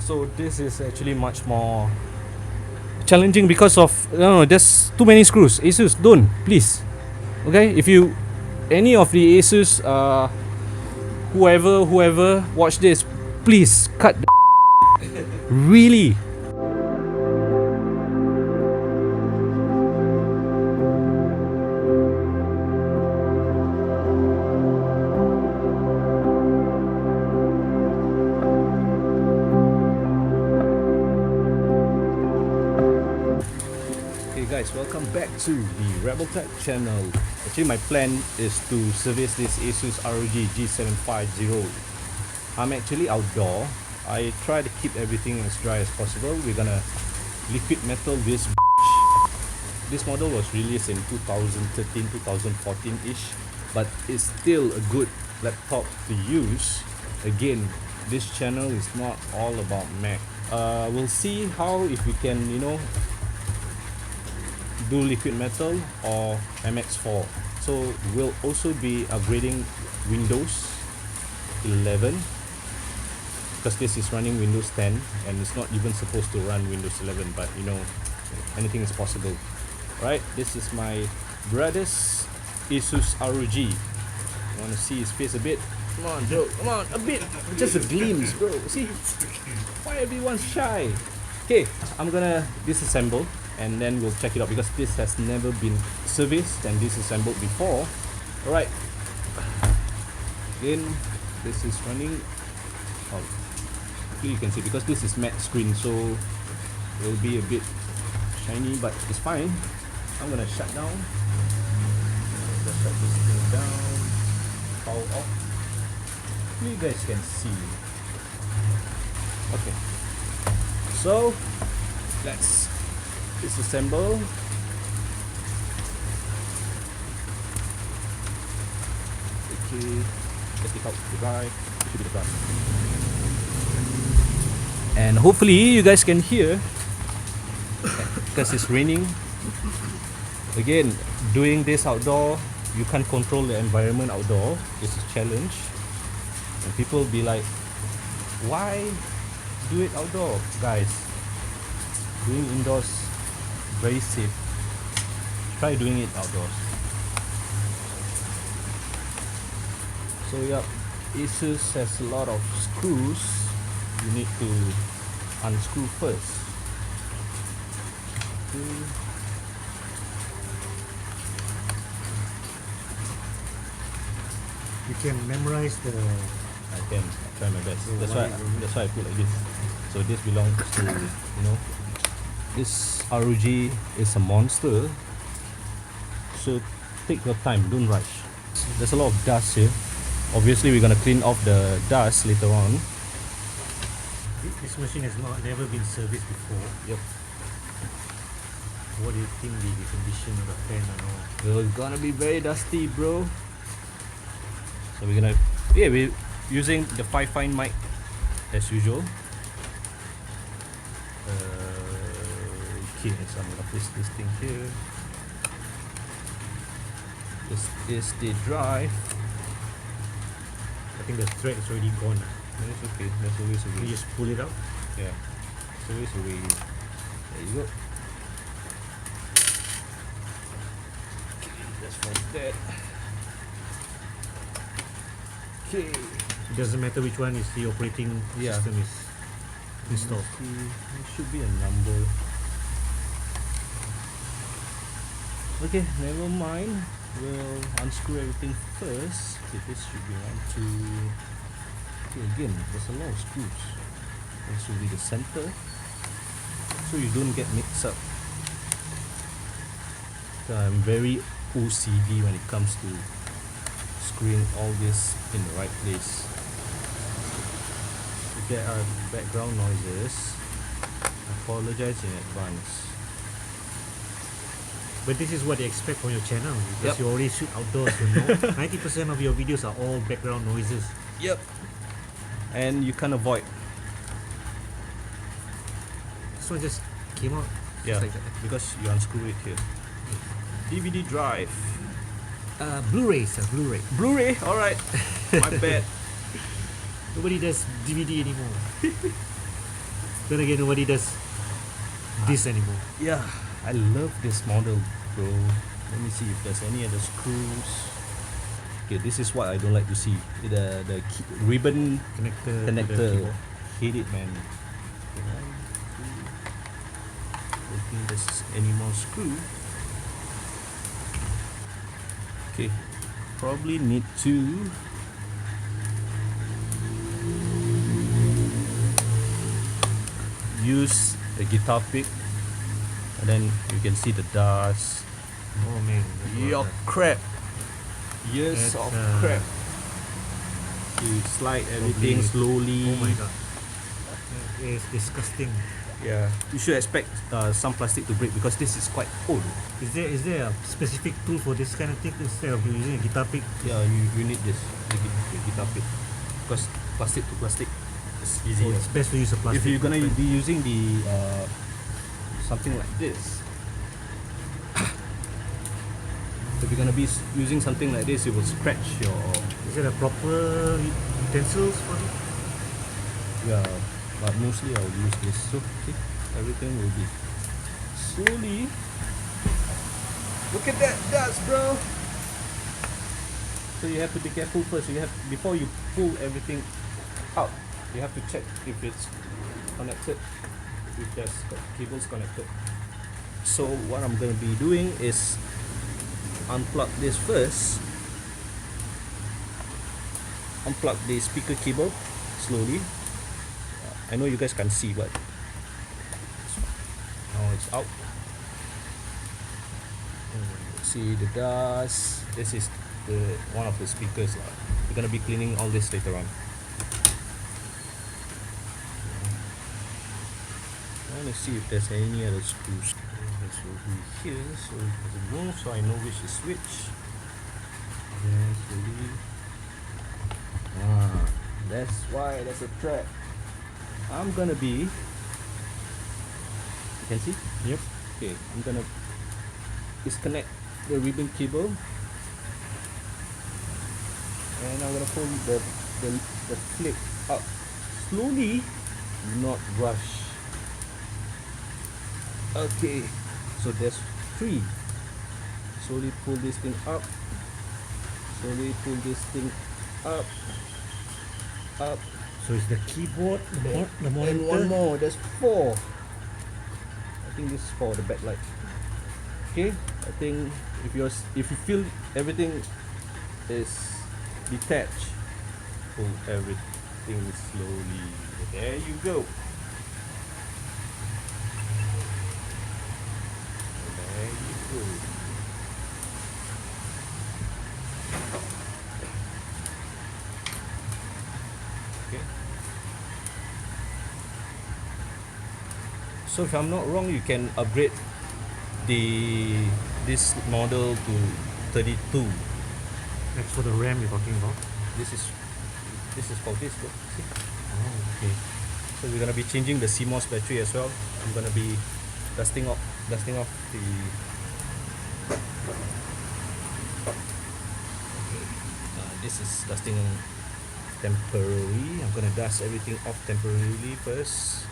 So this is actually much more challenging because of there's too many screws. Asus, don't please. Okay, if you any of the Asus whoever watch this, please cut the really. Hey guys, welcome back to the Rebel Tech channel. Actually my plan is to service this Asus ROG G750. I'm actually outdoor. I try to keep everything as dry as possible. We're gonna liquid metal this bitch. This model was released in 2013, 2014-ish, but it's still a good laptop to use. Again, this channel is not all about Mac. We'll see how if we can, do liquid metal or MX4. So we'll also be upgrading Windows 11 because this is running Windows 10 and it's not even supposed to run Windows 11, but anything is possible. Right, this is my brother's Asus ROG. You want to see his face a bit? Come on bro, come on, a bit, just a glimpse bro. See, why everyone's shy? Okay, I'm gonna disassemble and then we'll check it out because this has never been serviced and disassembled before. Alright, again this is running. You can see because this is matte screen, so it will be a bit shiny, but it's fine. I'm gonna shut down. Just shut this thing down. Power off. You guys can see. Okay, so let's disassemble. Okay, let's take out the drive. It should be the drive. And hopefully you guys can hear because it's raining. Again, doing this outdoor, you can't control the environment outdoor. It's a challenge. And people be like, why do it outdoor? Guys, doing indoors very safe. Try doing it outdoors. So yeah, Asus has a lot of screws. You need to unscrew first. You can memorize the. I can try my best. That's why I put like this. So this belongs to this ROG is a monster. So take your time, don't rush. There's a lot of dust here. Obviously we're gonna clean off the dust later on. This machine has never been serviced before. Yep. What do you think the condition of the fan and all? It's gonna be very dusty, bro. So we're using the 5 Fine mic as usual. Okay, so I'm gonna place this thing here. This is the drive. I think the thread is already gone. That's okay. That's always a way. You just pull it out. Yeah, it's always a way. There you go. That's for that. Okay. It doesn't matter which one is the operating system is installed. There should be a number. Okay, never mind. We'll unscrew everything first. Okay, this should be 1, 2. Okay, again, there's a lot of screws. This will be the center, so you don't get mixed up. So I'm very OCD when it comes to screwing all this in the right place. If there are background noises, I apologize in advance. But this is what they expect from your channel because Yep. you already shoot outdoors. 90% of your videos are all background noises. Yep. And you can't avoid. This one just came out. Yeah, Just like that. because you unscrew it here. DVD drive. Blu-rays, Blu-ray. Blu-ray, alright. My bad. Nobody does DVD anymore. Then again, nobody does this anymore. Yeah, I love this model, bro. Let me see if there's any other screws. Okay, this is what I don't like to see. The ribbon Connector. to the connector. keyboard. Hate it, man. Okay, one, two. Don't think there's any more screw. Okay, probably need to use the guitar pick, and then you can see the dust. Oh man. that's a lot Your of dust. crap. Years That's, of crap. You slide everything slowly. Oh my god. It's disgusting. Yeah, you should expect some plastic to break because this is quite old. Is there a specific tool for this kind of thing instead of using a guitar pick? Yeah, you need this the guitar pick because plastic to plastic is So easier. it's best to use a plastic. If you're gonna pen. be using the something like this, if you're gonna be using something like this, it will scratch your Is there a proper utensils for it? yeah. But mostly I'll use this. So see, everything will be slowly. Look at that dust, bro. So you have to be careful first. You have before you pull everything out. You have to check if it's connected, if there's cables connected. So what I'm gonna be doing is unplug this first. Unplug the speaker cable slowly. I know you guys can see, but now it's out. See the dust. This is the one of the speakers. We're gonna be cleaning all this later on. I want to see if there's any other screws. This will be here, so it doesn't move, so I know which is which. Then slowly. Ah, that's why there's a trap. I'm gonna be. You can see? Yep. Okay, I'm gonna disconnect the ribbon cable, and I'm gonna pull the clip up slowly, not rush. Okay, so there's 3. Slowly pull this thing up. Slowly pull this thing up. Up. So it's the keyboard, the And monitor. one more, there's 4. I think this is for the backlight. Okay, I think if you feel everything is detached, pull everything slowly. There you go. There you go. Okay. So if I'm not wrong, you can upgrade this model to 32. That's for the RAM you're talking about. This is for this. Look, see? Oh, okay. So we're gonna be changing the CMOS battery as well. I'm gonna be dusting off the. This is dusting temporarily. I'm gonna dust everything off temporarily first.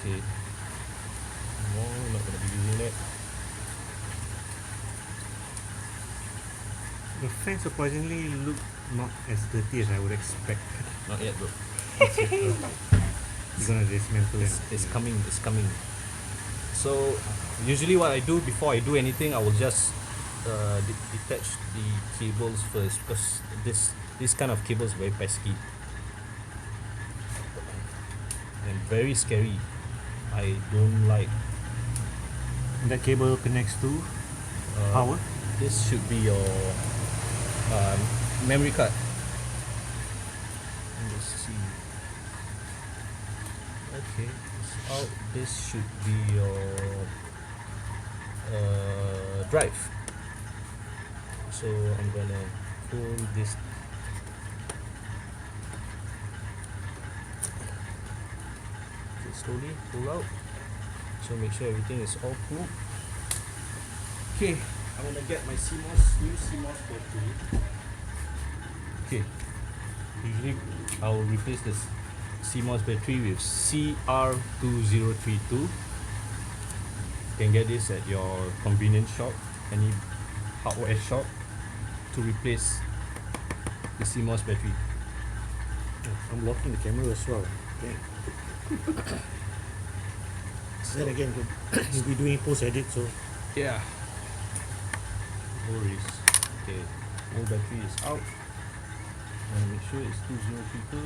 Okay. No, I'm not gonna be using that. The fan surprisingly look not as dirty as I would expect. Not yet, bro. You're gonna dismantle it. It's coming. It's coming. So usually what I do before I do anything, I will just detach the cables first because this kind of cable is very pesky and very scary. I don't like. That cable connects to power. This should be your memory card. Let's see. Okay, it's out. This should be your drive. So I'm gonna pull this. Okay, slowly pull out. So make sure everything is all cool. Okay, I'm gonna get my new CMOS battery. Okay, usually I will replace this CMOS battery with CR2032. You can get this at your convenience shop, any hardware shop, to replace the CMOS battery. I'm locking the camera as well. Okay. Then again, you'll be doing post edit, so Yeah. No worries. Okay. Old battery is out. And make sure it's 2032.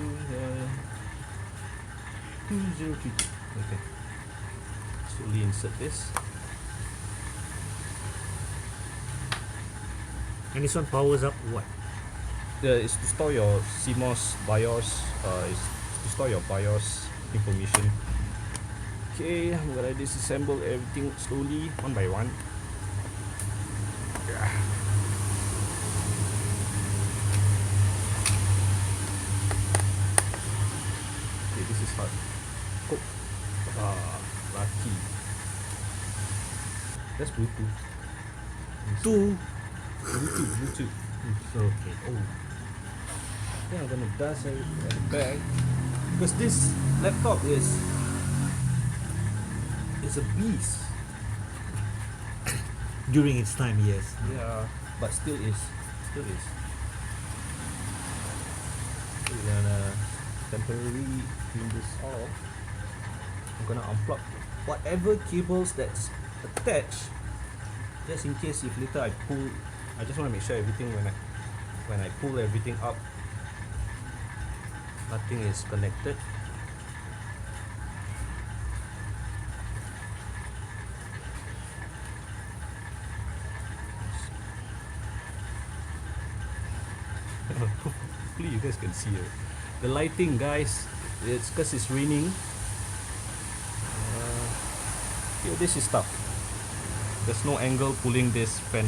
2032. Okay. Slowly insert this. and this one powers up what? It's to store your CMOS BIOS. It's to store your BIOS information. Okay, I'm gonna disassemble everything slowly, one by one. Yeah. Okay, this is hard. Oh, lucky. That's Bluetooth. Bluetooth. So okay. Oh. Yeah, I'm gonna dust everything at the back because this laptop is a beast. During its time, yes. Yeah, but still is. We're gonna temporarily clean this off. I'm gonna unplug whatever cables that's attached, just in case if later I pull. I just want to make sure everything when I pull everything up, nothing is connected. Hopefully you guys can see it. The lighting, guys, it's because it's raining. Yeah, this is tough. There's no angle pulling this fan.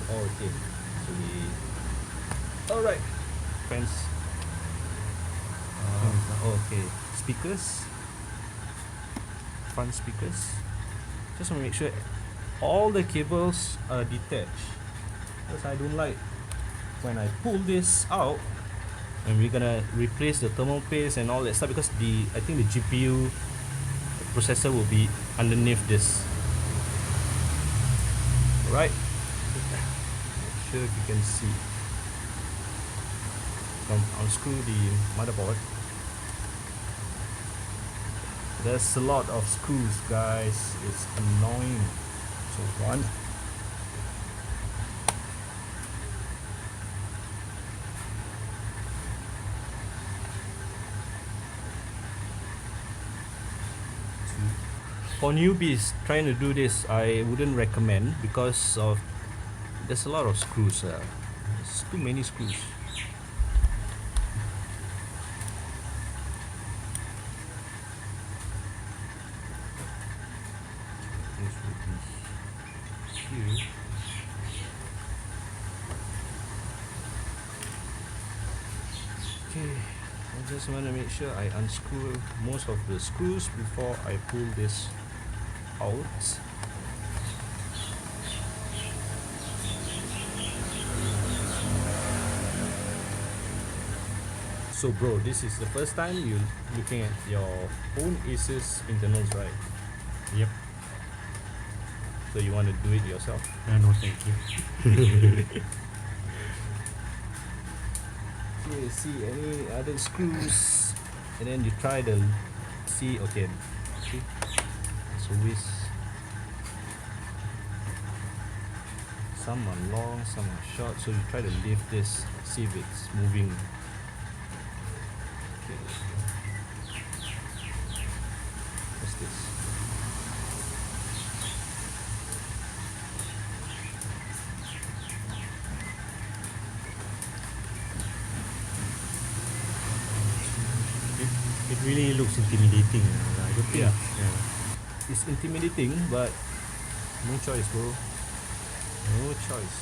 Oh, okay. So alright. Fans. Okay. Speakers. Front speakers. Just want to make sure all the cables are detached. Because I don't like when I pull this out and we're gonna replace the thermal paste and all that stuff, because I think the GPU processor will be underneath this. Right? Not sure if you can see. Unscrew the motherboard. There's a lot of screws, guys. It's annoying. So one. For newbies trying to do this, I wouldn't recommend because of there's a lot of screws. There's too many screws. This will be here. Okay, I just want to make sure I unscrew most of the screws before I pull this out. So bro, this is the first time you're looking at your own Asus internals, right? Yep. So you want to do it yourself? No, thank you. Okay, see any other screws, and then you try to see. Okay, see, it's always some are long, some are short. So you try to lift this, see if it's moving. Okay. What's this? It really looks intimidating. I don't think. Yeah. It's intimidating, but no choice, bro. No choice.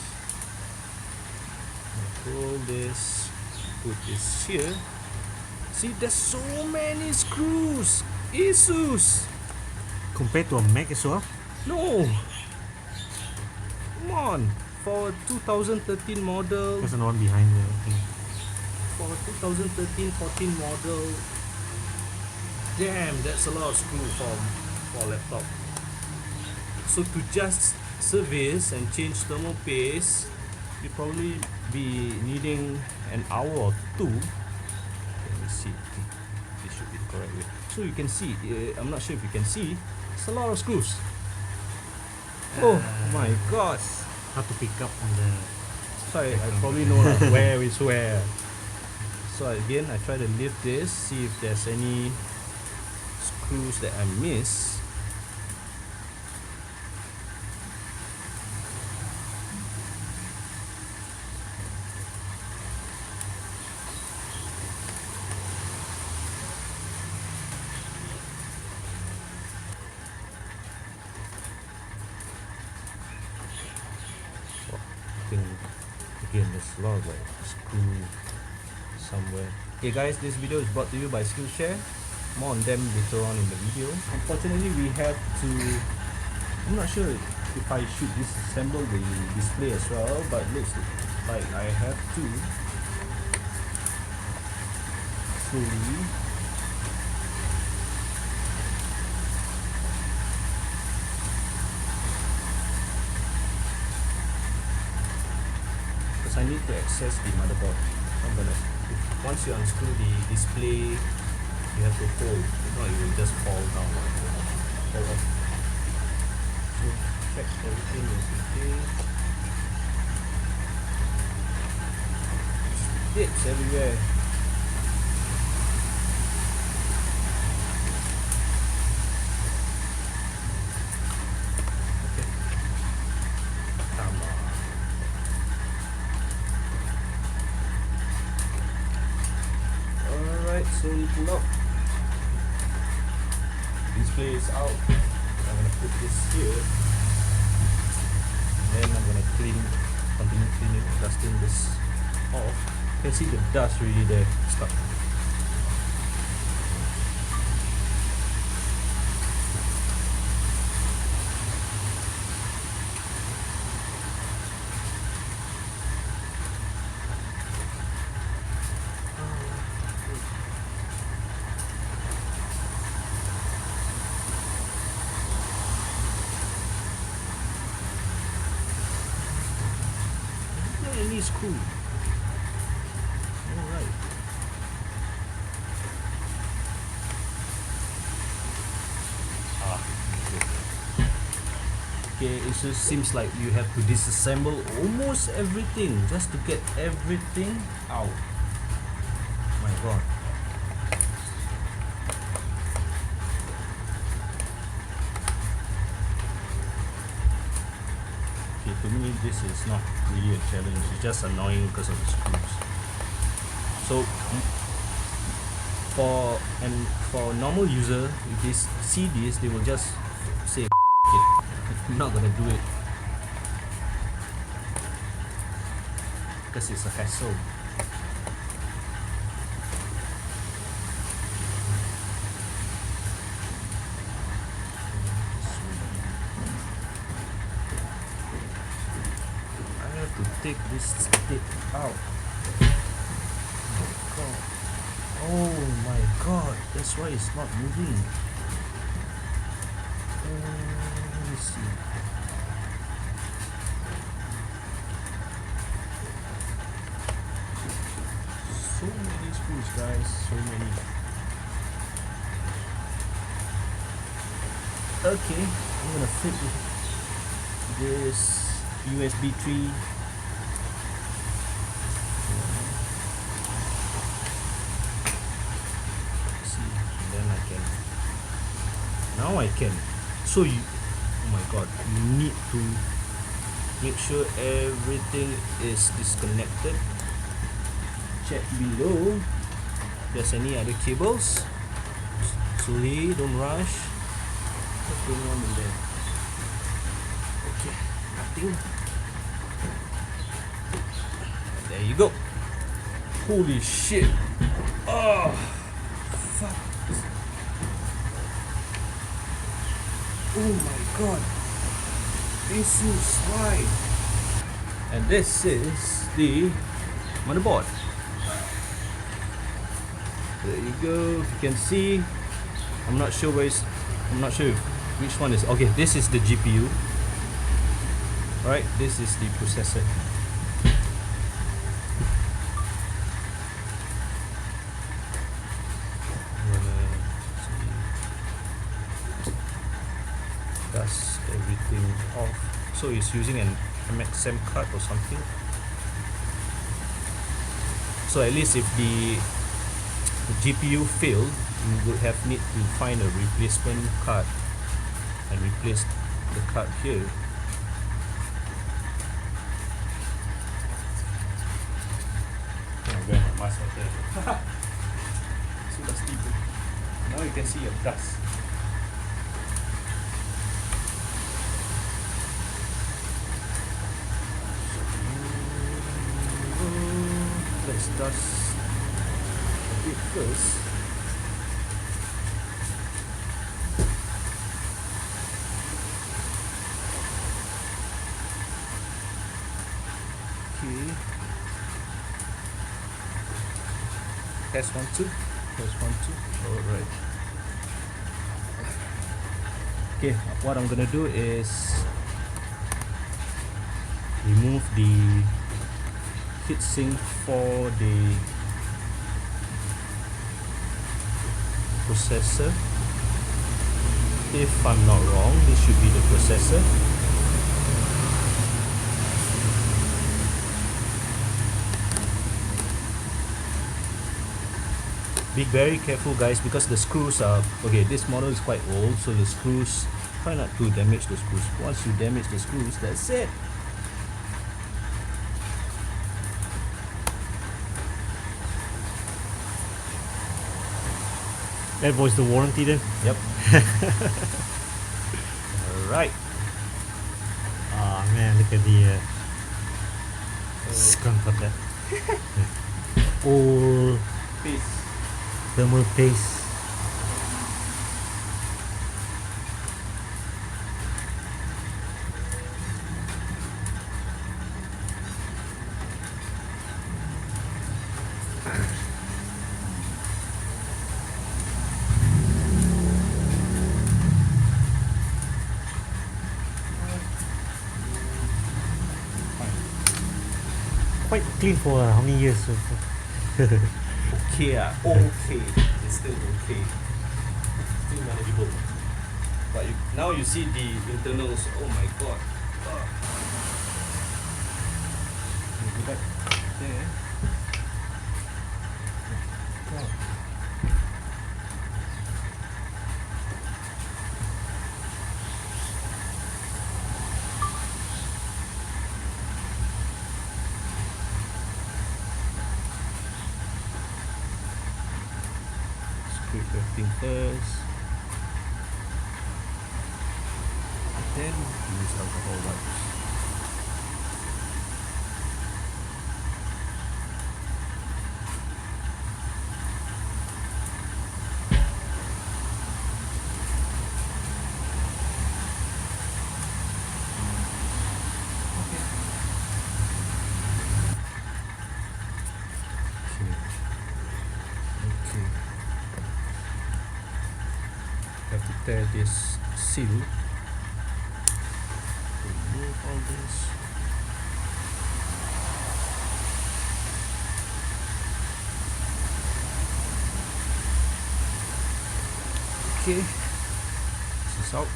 Pull this, put this here. See, there's so many screws. Asus. Compared to a Mac as well. No. Come on. For a 2013 model, There's another one behind there. I think. for 2013-14 model. Damn, that's a lot of screw for a laptop. So to just service and change thermal paste, you probably be needing an hour or two. Let me see. This should be the correct way. So you can see, I'm not sure if you can see, it's a lot of screws. Oh my gosh. Hard to pick up on the. So I probably know like, where is where. So again, I try to lift this, see if there's any screws that I miss. Again, there's a lot of like screw somewhere. Okay guys, this video is brought to you by Skillshare. More on them later on in the video. Unfortunately, we have to, I'm not sure if I should disassemble the display as well, but looks like I have to slowly. I need to access the motherboard. I'm gonna, once you unscrew the display, you have to hold. If not, it will just fall down. Fall off. So check everything is okay. Dips everywhere. Okay. Come on. Slowly pull up. Display is out. I'm gonna put this here. Then I'm gonna continue cleaning, dusting this off. You can see the dust really there stuck. Any screw. Alright. Okay, it just seems like you have to disassemble almost everything just to get everything out. My god. To me, this is not really a challenge. It's just annoying because of the screws. So for a normal user, if they see this, they will just say, "F it, I'm not gonna do it," because it's a hassle. To take this stick out. Oh my god, that's why it's not moving. Let me see. So many screws, guys, so many. Okay, I'm gonna flip this USB 3. Now I can. So you, oh my god, you need to make sure everything is disconnected. Check below if there's any other cables. Slowly, don't rush. What's going on in there? Okay, nothing. There you go. Holy shit. Oh, fuck. Oh my god, this is right. And this is the motherboard. There you go. If you can see, I'm not sure which one is. Okay, this is the GPU. Alright, this is the processor. I'm gonna see. Dust everything off. So it's using an MXM card or something. So at least if the GPU failed, you would have need to find a replacement card and replace the card here. Oh, wear my mask out there. So dusty. Now you can see your dust. Let's dust a bit first. Okay. Test 1 2. Test 1 2. Alright. Okay, what I'm gonna do is remove the heatsink for the processor. If I'm not wrong, this should be the processor. Be very careful, guys, because the screws are okay. This model is quite old, so the screws, try not to damage the screws. Once you damage the screws, that's it. That was the warranty then? Yep. Alright. Oh man, look at the scrum for that. Old Peace. thermal paste. Quite clean for how many years so far? Okay, okay. It's still okay. Still manageable. But now you see the internals. Oh my god. Go back there. God. Scrape everything first. Then use alcohol wipes. Okay. Have to tear this seal. Remove all this. Okay. This is out.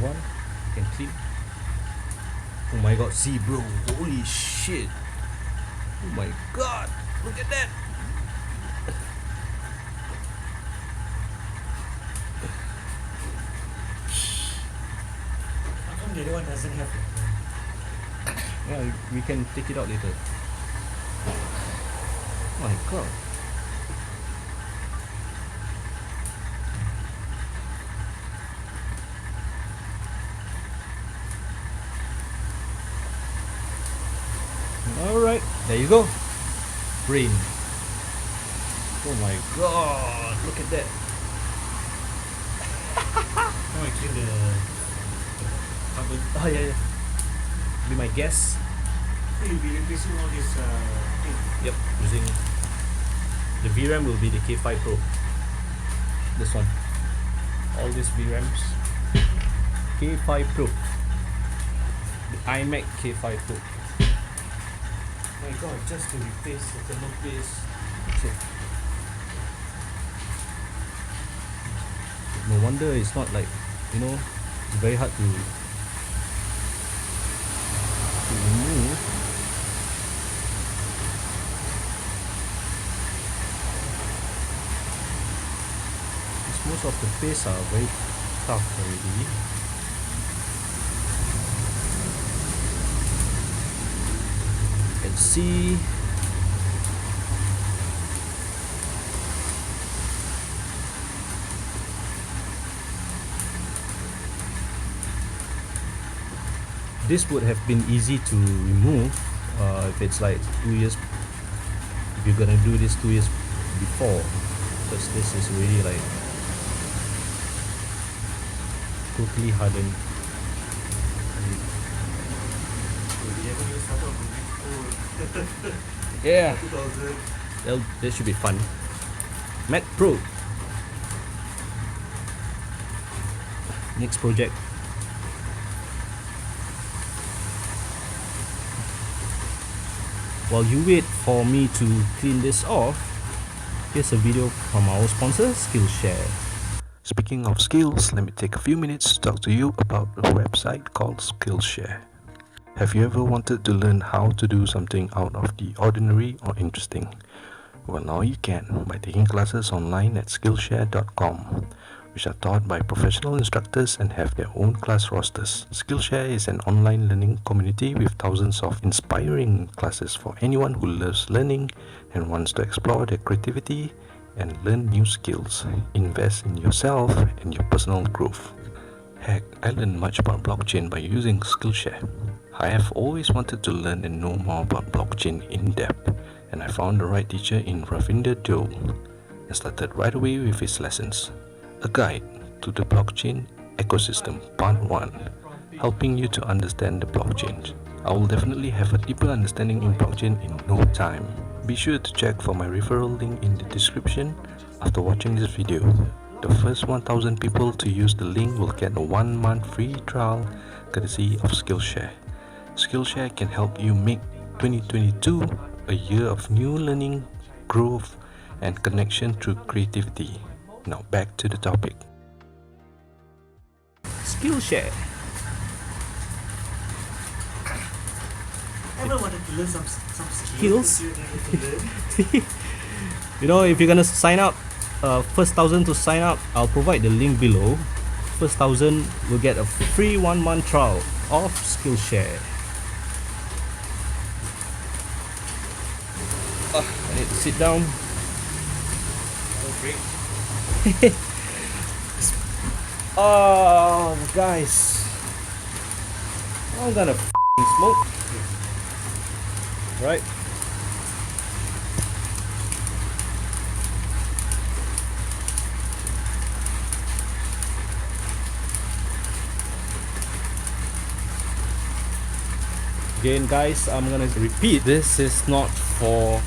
One. You can clean. Oh my god, see bro. Holy shit. Oh my god. Look at that. How come the other one doesn't have it? Yeah, we can take it out later. Oh my god. Alright, there you go. Brain. Oh my god, look at that. Now I clean the cupboard. Oh yeah, yeah. Be my guest. You'll be replacing all this thing. Yep, using The VRAM will be the K5 Pro. This one. All these VRAMs. K5 Pro. The iMac K5 Pro. My god, just to replace the thermal paste. Okay. No wonder it's not like, you know, it's very hard to remove. Most of the paste are very tough already. You can see this would have been easy to remove if it's like 2 years, if you're gonna do this 2 years before, because this is really like totally hardened. Yeah, that should be fun. Mac Pro. Next project. While you wait for me to clean this off, here's a video from our sponsor, Skillshare. Speaking of skills, let me take a few minutes to talk to you about a website called Skillshare. Have you ever wanted to learn how to do something out of the ordinary or interesting? Well, now you can by taking classes online at Skillshare.com, which are taught by professional instructors and have their own class rosters. Skillshare is an online learning community with thousands of inspiring classes for anyone who loves learning and wants to explore their creativity and learn new skills. Invest in yourself and your personal growth. Heck, I learned much about blockchain by using Skillshare. I have always wanted to learn and know more about blockchain in depth, and I found the right teacher in Ravinder Dole and started right away with his lessons. A guide to the blockchain ecosystem, part 1, helping you to understand the blockchain. I will definitely have a deeper understanding in blockchain in no time. Be sure to check for my referral link in the description after watching this video. The first 1,000 people to use the link will get a 1-month free trial courtesy of Skillshare. Skillshare can help you make 2022 a year of new learning, growth, and connection through creativity. Now back to the topic. Skillshare. Ever wanted to learn some skills? You know, if you're gonna sign up, first 1,000 to sign up, I'll provide the link below. First 1,000 will get a free 1-month trial of Skillshare. I need to sit down. Oh, guys, I'm gonna smoke. Right. Again, guys, I'm gonna repeat, this is not for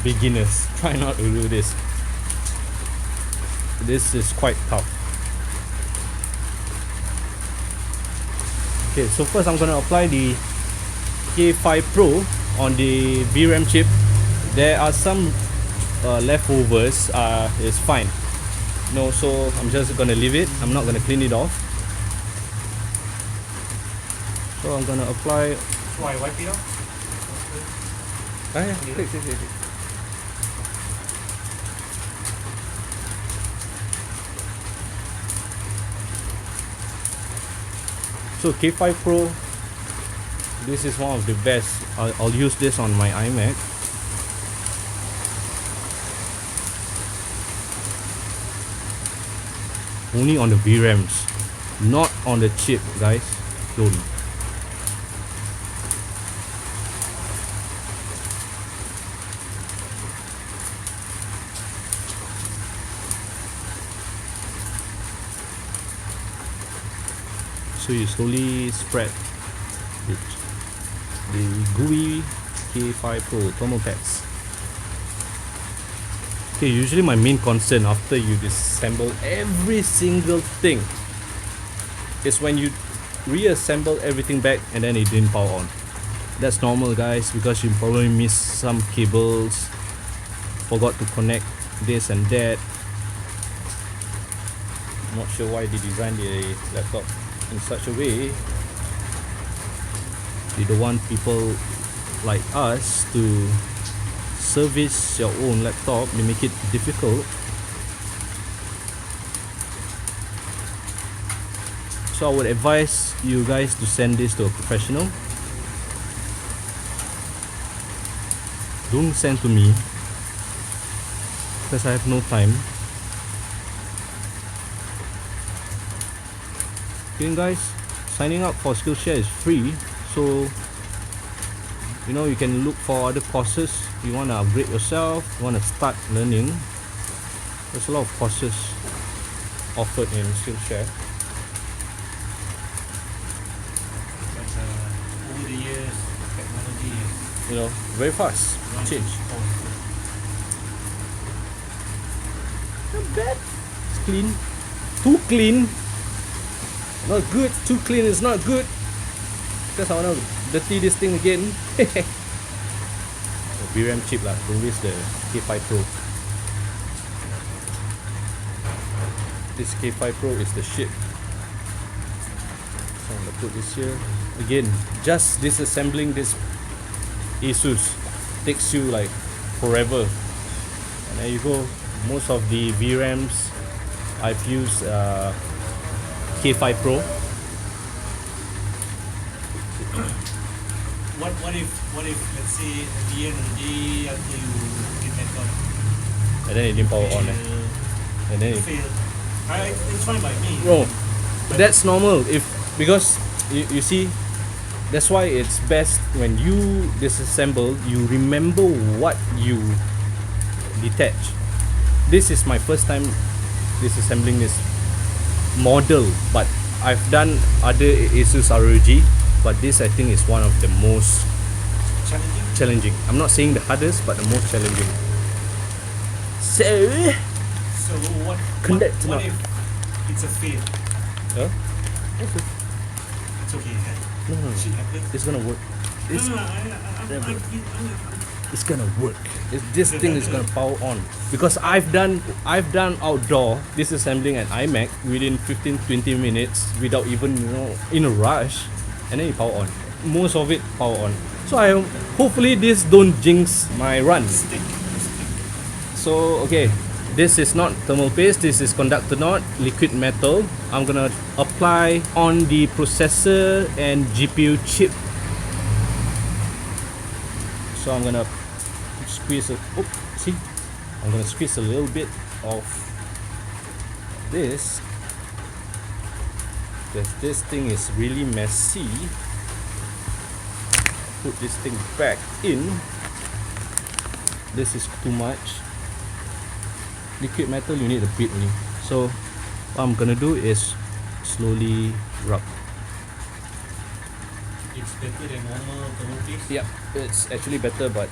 beginners. Try not to do this. This is quite tough. Okay, so first I'm gonna apply the K5 Pro on the VRAM chip. There are some leftovers. It's fine. No, so I'm just gonna leave it. I'm not gonna clean it off. So I'm gonna apply. So I wipe it off? Yeah, take. So K5 Pro, this is one of the best. I'll use this on my iMac. Only on the VRAMs, not on the chip, guys. Don't. So you slowly spread the gooey K5 Pro thermal pads. Okay, usually my main concern after you disassemble every single thing is when you reassemble everything back and then it didn't power on. That's normal, guys, because you probably missed some cables, forgot to connect this and that. I'm not sure why they designed the laptop in such a way. They don't want people like us to service your own laptop. They make it difficult. So I would advise you guys to send this to a professional. Don't send to me because I have no time. Okay guys, signing up for Skillshare is free, so you know, you can look for other courses. You want to upgrade yourself, you want to start learning. There's a lot of courses offered in Skillshare. But over the years, technology is You know, very fast change. Not bad. It's clean. Too clean. Not good. Too clean is not good. Because I want to dirty this thing again. VRAM chip lah. Don't waste the K5 Pro. This K5 Pro is the shit. So I'm gonna put this here. Again, just disassembling this Asus takes you like forever. And there you go. Most of the VRAMs I've used K5 Pro. What if let's say at the end of the day after you get that done And then it didn't power on. And then it fail? It's fine by me. Bro, that's normal. Because you see, that's why it's best when you disassemble, you remember what you detach. This is my first time disassembling this model, but I've done other Asus ROG, but this I think is one of the most challenging. I'm not saying the hardest, but the most challenging. So what Connect if it's a fail? huh? It's okay. No. Shit happens. It's gonna work. It's, I'm it's gonna work. This thing is gonna power on, because I've done outdoor disassembling an iMac within 15-20 minutes without even, you know, in a rush, and then it power on. Most of it power on. So hopefully this don't jinx my run. So okay, this is not thermal paste, this is conductor knot, liquid metal. I'm gonna apply on the processor and GPU chip. So I'm gonna squeeze I'm gonna squeeze a little bit of this, because this thing is really messy. Put this thing back in. This is too much. Liquid metal, you need a bit only. So what I'm gonna do is slowly rub. It's better than normal thermal paste. Yeah, it's actually better, but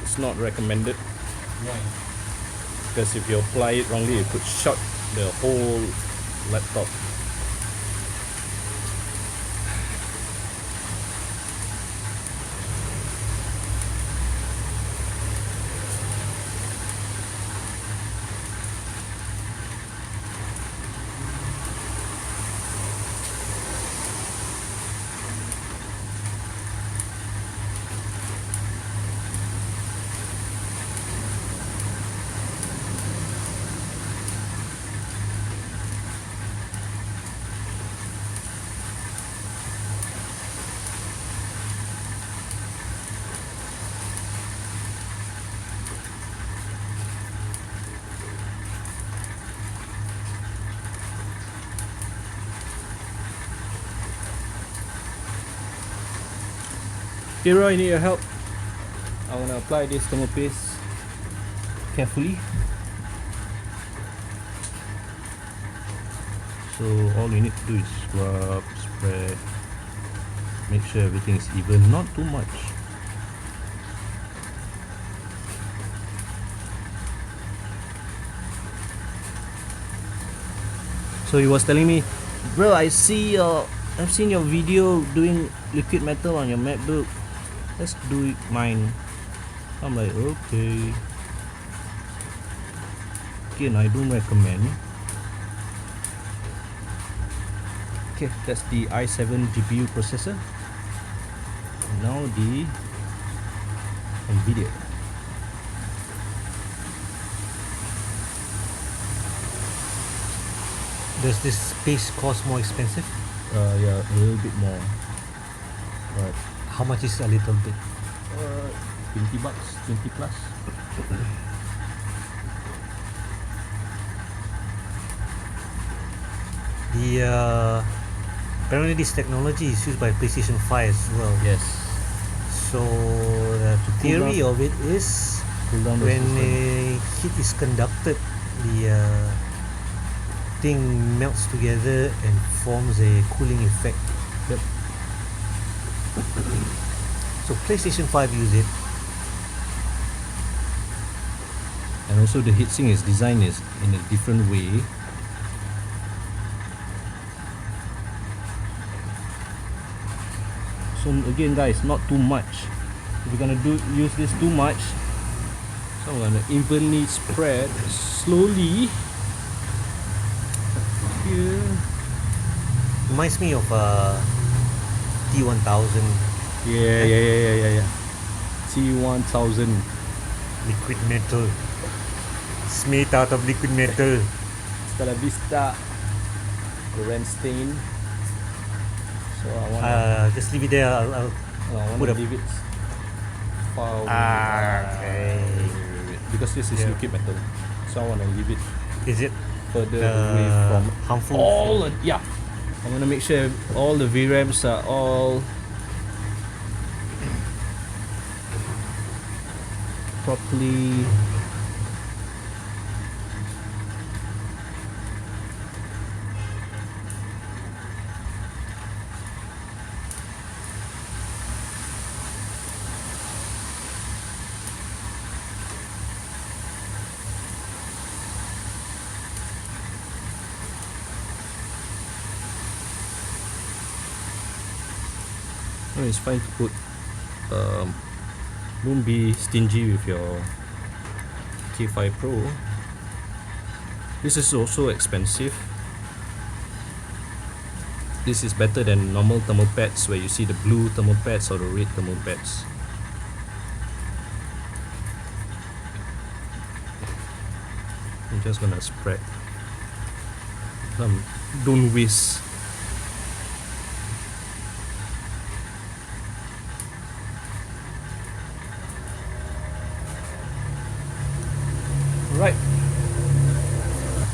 it's not recommended, Why? because if you apply it wrongly, it could short the whole laptop. Okay, Roy, I need your help. I want to apply this thermal paste carefully. So all you need to do is scrub, spread, make sure everything is even, not too much. So he was telling me, bro, I've seen your video doing liquid metal on your MacBook. Let's do it mine. I'm like, okay. Again, I don't recommend. Okay, that's the i7 GPU processor. Now the NVIDIA. Does this space cost more expensive? Yeah, a little bit more. But How much is a little bit? 20 bucks, 20 plus. The apparently this technology is used by PlayStation 5 as well. Yes. So the theory down- of it is Cool down the when system. a heat is conducted, the thing melts together and forms a cooling effect. Yep. So PlayStation 5 use it. And also the heatsink is designed is in a different way. So again guys, not too much. If you're gonna use this too much, so I'm gonna evenly spread slowly here. Reminds me of T1000 Yeah. T1000. liquid metal. It's made out of liquid metal. Hasta la vista, Gorenstein. So I wanna, Just leave it there. I'll I wanna put a- leave it far away. Okay. Wait. Because this is Yeah. liquid metal, so I wanna leave it Is it further away from harmful? all. Yeah, I wanna make sure all the VRAMs are all properly. No, it's fine to put. Don't be stingy with your K5 Pro. This is also expensive. This is better than normal thermal pads where you see the blue thermal pads or the red thermal pads. I'm just gonna spread. Don't waste. Right.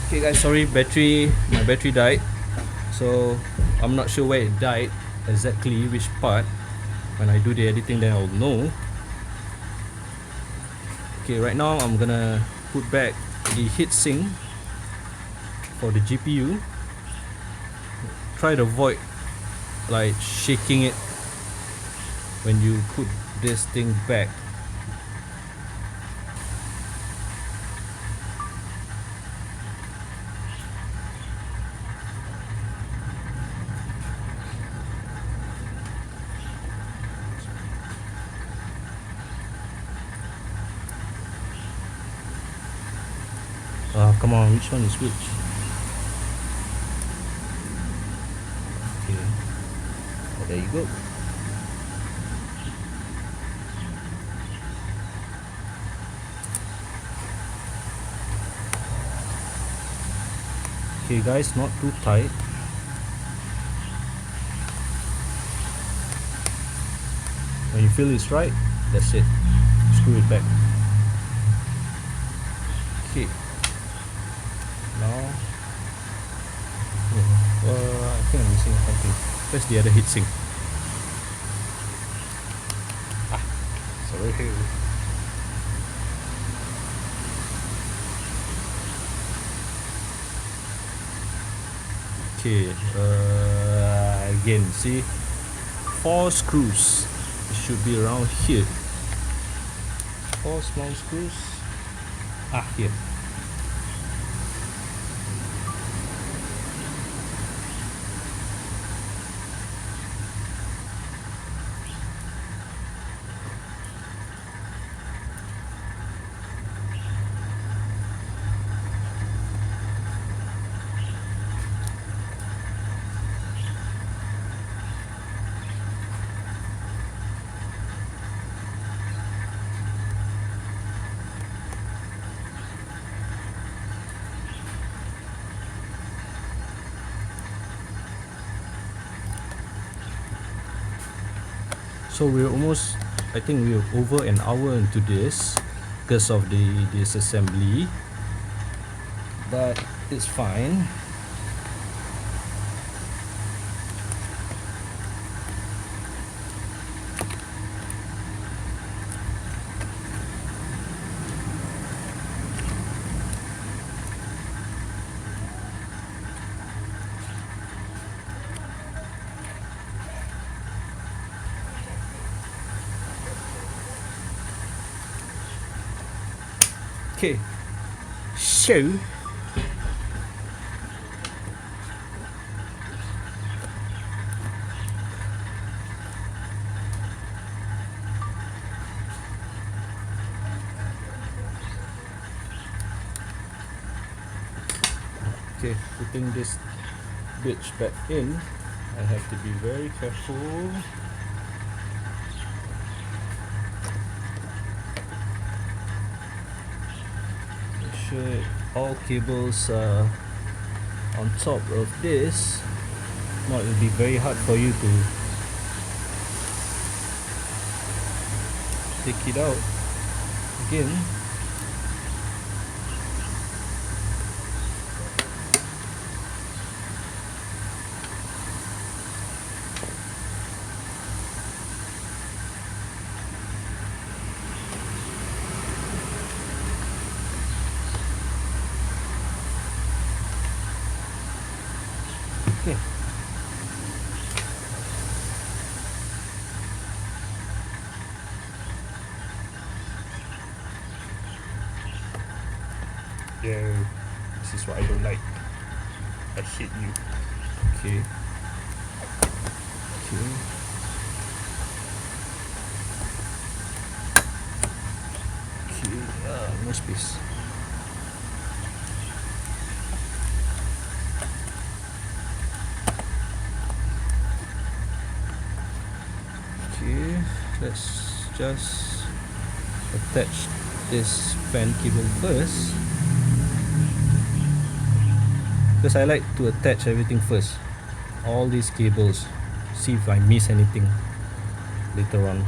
Okay guys, sorry, my battery died. So I'm not sure where it died exactly, which part. When I do the editing then I'll know. Okay, right now I'm gonna put back the heatsink for the GPU. Try to avoid like shaking it when you put this thing back. Come on, which one is which? Okay. Oh, there you go. Okay guys, not too tight. When you feel it's right, that's it. Screw it back. Okay. Now, I think I'm missing something. Where's the other heatsink? Sorry. Okay. Again, see, 4 screws. It should be around here. 4 small screws. Here. So we're almost, I think we're over an hour into this because of the disassembly, but it's fine. Okay, so okay, putting this bitch back in, I have to be very careful. Make sure all cables are on top of this. Not, it'll be very hard for you to take it out again. Okay. Yeah, this is what I don't like. I hate you. Okay. Okay. Okay. No space. Okay. Let's just attach this fan cable first, because I like to attach everything first, all these cables, see if I miss anything later on.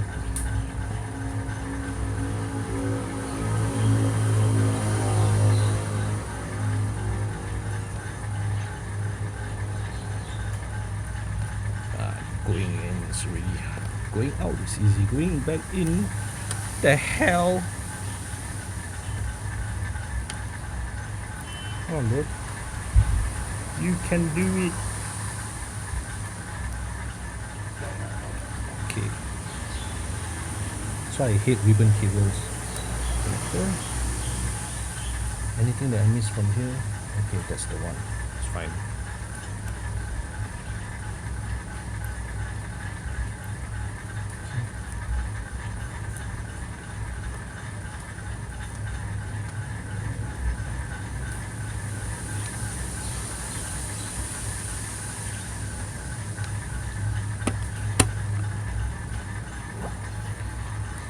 Going in is really hard. Going out is easy, going back in, the hell. Come on, bro. You can do it. Okay. So I hate ribbon cables. Okay. Anything that I miss from here? Okay, that's the one. It's fine.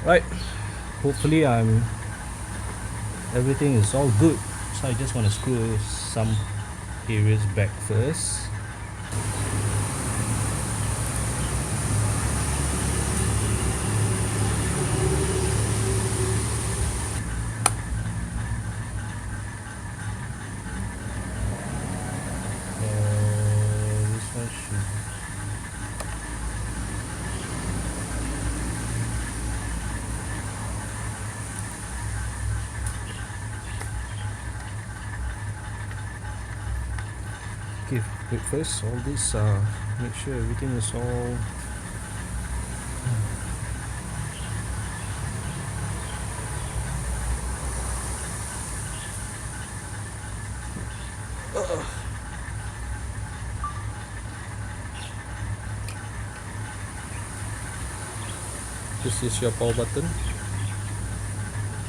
Right, hopefully everything is all good. So I just want to screw some areas back first. This one should. Okay, wait first, all this, make sure everything is all this is your power button.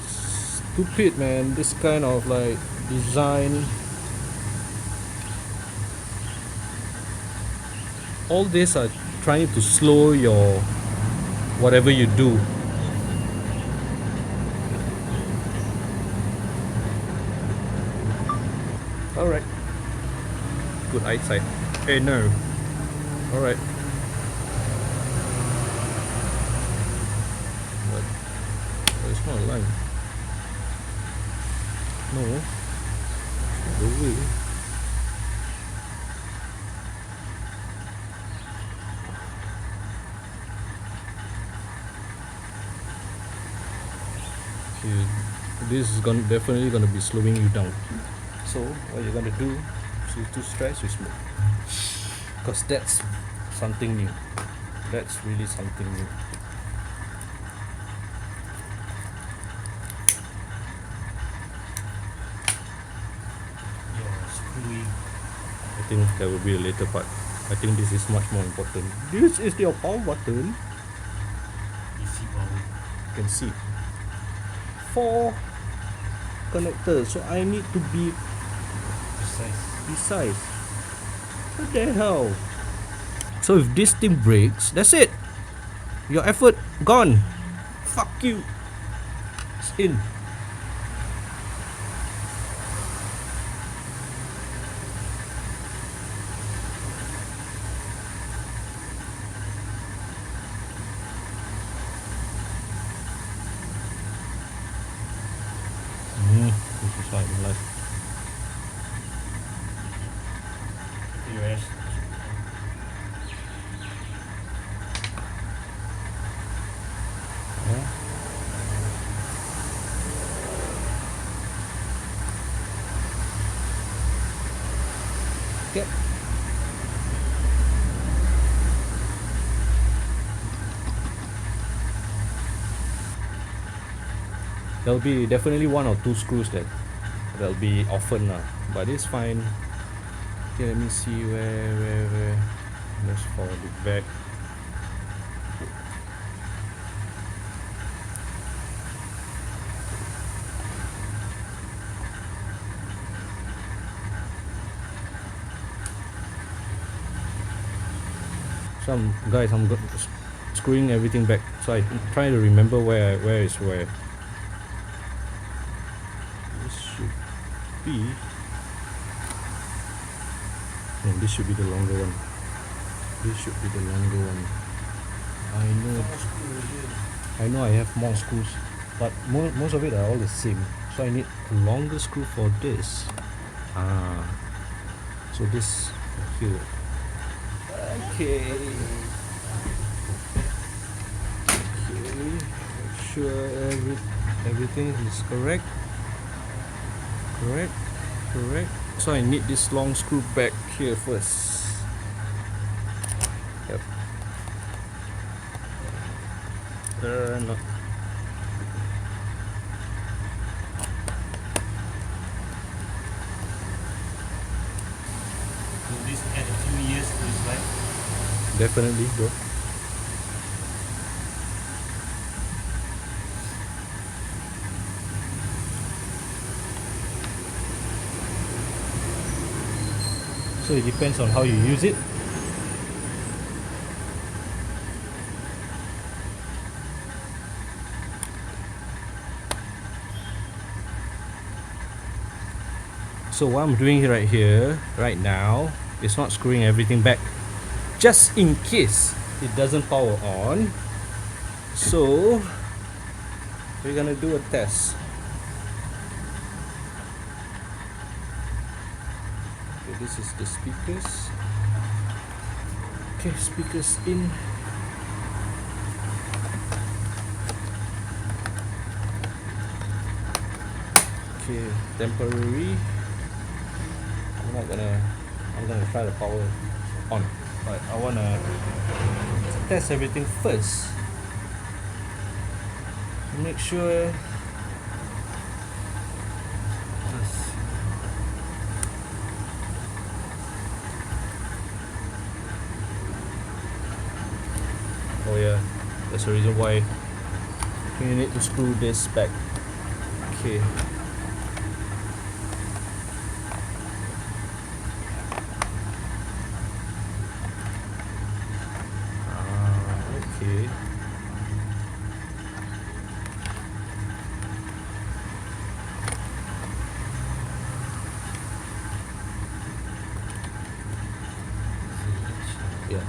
Stupid, man, this kind of like design. All this are trying to slow your whatever you do. Alright. Good eyesight. Hey, no. Alright. it's not aligned. No, it's not the way. Okay, this is definitely gonna be slowing you down. So what you're gonna do, if you're too stressed, you smoke. Because that's something new. That's really something new. Screwy. I think that will be a later part. I think this is much more important. This is your power button. DC power. You can see 4 connectors, so I need to be precise. What the hell? So if this thing breaks, that's it. Your effort gone. Fuck you. It's in. This is how in life. US. Yeah. Okay. There'll be definitely 1 or 2 screws that'll be often but it's fine. Okay, let me see where. Let's follow the back. Guys, I'm screwing everything back, so I'm trying to remember where is where. This should be. No, this should be the longer one. This should be the longer one. I know I have more screws, but most of it are all the same. So I need a longer screw for this. So this here. Okay. Make sure everything is correct. Correct. So I need this long screw back here first. Yep. No. Will this add a few years to his life? Definitely, bro. So it depends on how you use it. So what I'm doing right now is not screwing everything back, just in case it doesn't power on. So we're gonna do a test. Okay, this is the speakers. Okay, speakers in. Okay, temporary. I'm gonna try the power on, but I wanna test everything first. Make sure. Oh yeah, that's the reason why you need to screw this back. Okay. Okay. Yeah.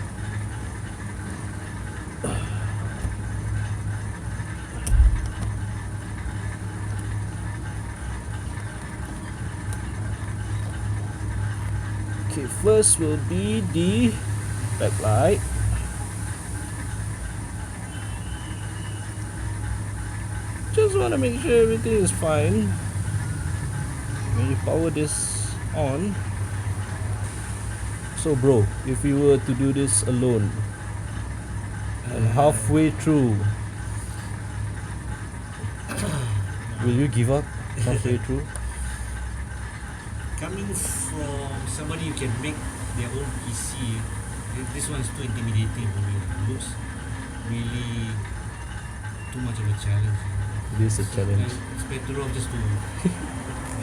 Okay, first will be the backlight. Just want to make sure everything is fine. When you power this on. So bro, if you were to do this alone and halfway through, will you give up halfway through? Coming from somebody who can make their own PC, this one is too intimidating for me. It looks really too much of a challenge. This is a challenge. It's better off just to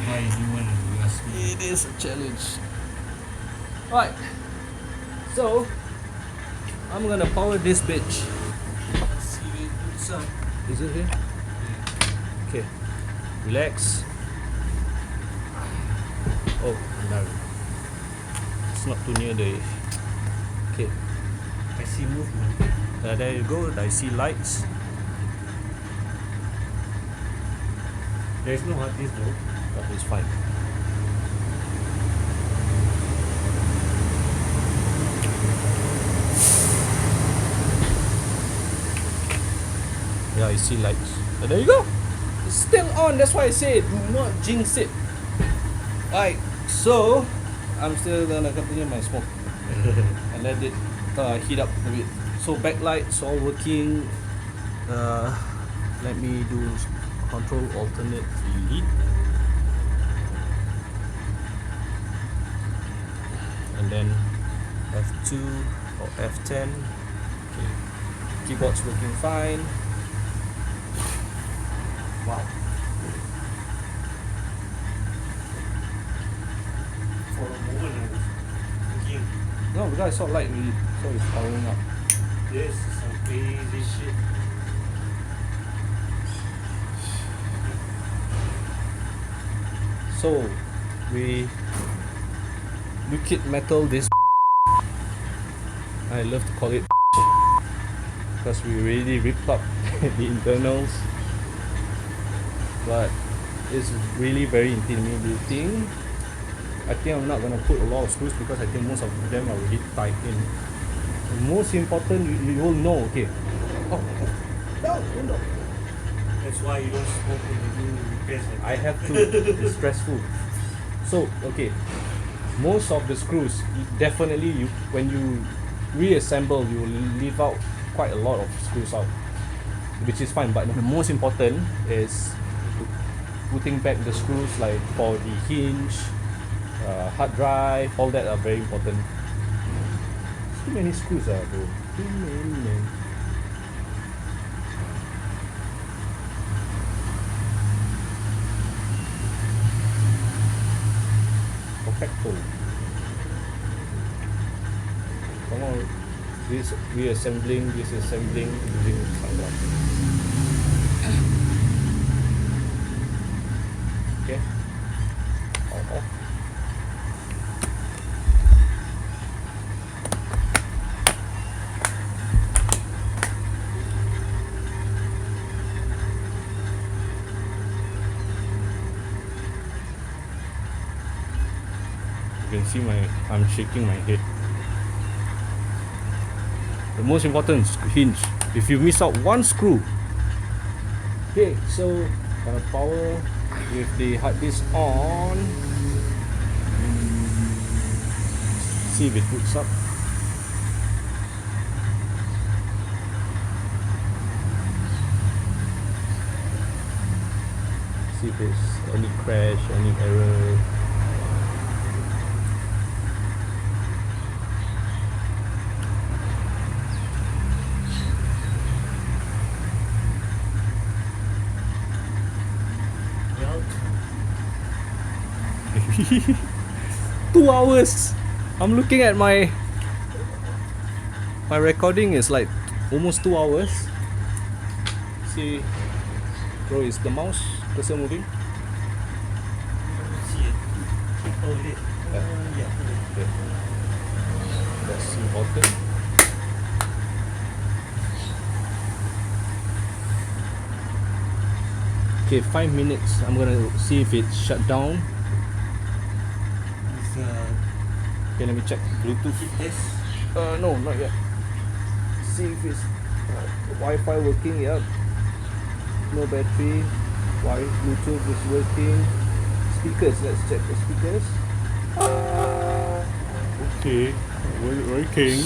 buy a new one, you ask me. It is a challenge. Alright, so I'm gonna power this bitch. Let's see if it boots up. Is it here? Okay, relax. Oh no, it's not too near the. Okay, I see movement. there you go. I see lights. There's no hard disk though. But it's fine. Yeah, I see lights. There you go. It's still on. That's why I said do not jinx it. Alright, so I'm still gonna continue my smoke and let it heat up a bit. So backlights all working. Let me do control alternate delete. And then F2 or F10. Okay. Keyboard's working fine. Wow. For a moment I was thinking, No, because I saw light really, so it's powering up. this is some crazy shit. So we liquid metal this. I love to call it because we really ripped up the internals, but it's really very intimidating. I think I'm not gonna put a lot of screws because I think most of them are already tied in. The most important, you will know. Okay. Oh, no, window. That's why you don't smoke when you do repairs like I have to. It's stressful. So okay, most of the screws definitely when you reassemble you will leave out quite a lot of screws out, which is fine. But the most important is putting back the screws like for the hinge, hard drive, all that are very important. Too many screws, bro. Too many, man. Perfecto. Come on, this reassembling, disassembling, using someone. Okay. Off. You can see I'm shaking my head. The most important is hinge. If you miss out one screw. Okay, so power with the hard disk on. See if it boots up. See if there's any crash, any error. well, 2 hours. I'm looking at my recording is like almost 2 hours. See, bro, is the mouse cursor moving? I don't see it. Oh, it is. Yeah. Okay. That's important. Okay, 5 minutes. I'm gonna see if it's shut down. It's Okay, let me check Bluetooth. Hit test. No, not yet. See if it's Wi-Fi working. Yep. No battery. Bluetooth is working. Speakers. Let's check the speakers. Okay, working.